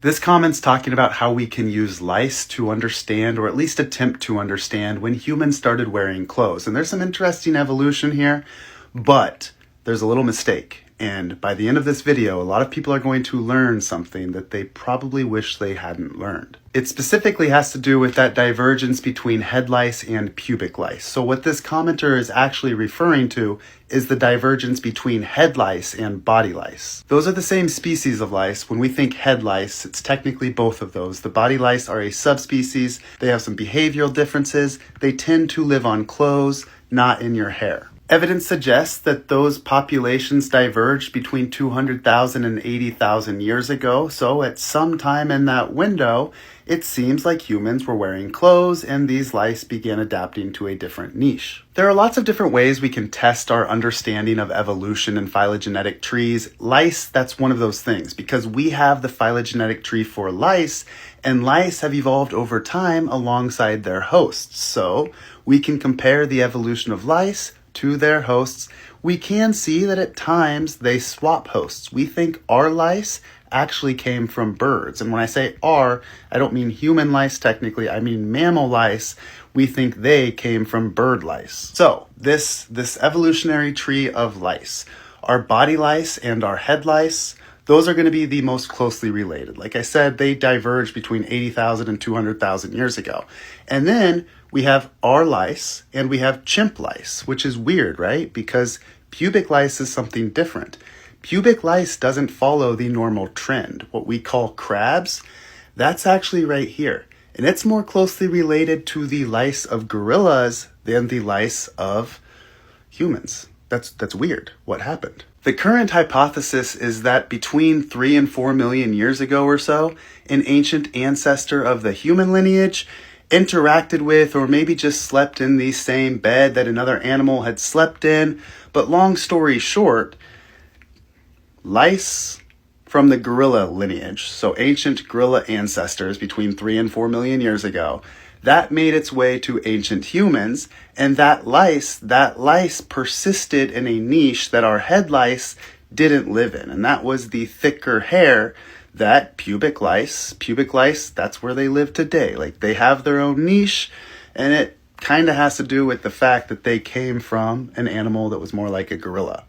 This comment's talking about how we can use lice to understand, or at least attempt to understand, when humans started wearing clothes. And there's some interesting evolution here, but there's a little mistake. And by the end of this video, a lot of people are going to learn something that they probably wish they hadn't learned. It specifically has to do with that divergence between head lice and pubic lice. So what this commenter is actually referring to is the divergence between head lice and body lice. Those are the same species of lice. When we think head lice, it's technically both of those. The body lice are a subspecies. They have some behavioral differences. They tend to live on clothes, not in your hair. Evidence suggests that those populations diverged between 200,000 and 80,000 years ago, so at some time in that window, it seems like humans were wearing clothes and these lice began adapting to a different niche. There are lots of different ways we can test our understanding of evolution and phylogenetic trees. Lice, that's one of those things, because we have the phylogenetic tree for lice, and lice have evolved over time alongside their hosts. So we can compare the evolution of lice to their hosts. We can see that at times they swap hosts. We think our lice actually came from birds. And when I say our, I don't mean human lice technically, I mean mammal lice. We think they came from bird lice. So this evolutionary tree of lice, our body lice and our head lice, those are going to be the most closely related. Like I said, they diverged between 80,000 and 200,000 years ago. And then we have our lice and we have chimp lice, which is weird, right? Because pubic lice is something different. Pubic lice doesn't follow the normal trend. What we call crabs, that's actually right here. And it's more closely related to the lice of gorillas than the lice of humans. That's weird. What happened? The current hypothesis is that between 3 and 4 million years ago or so, an ancient ancestor of the human lineage interacted with, or maybe just slept in the same bed that another animal had slept in. But long story short, lice from the gorilla lineage, so ancient gorilla ancestors between 3 and 4 million years ago, that made its way to ancient humans, and that lice persisted in a niche that our head lice didn't live in, and that was the thicker hair that pubic lice, that's where they live today. Like, they have their own niche, and it kind of has to do with the fact that they came from an animal that was more like a gorilla.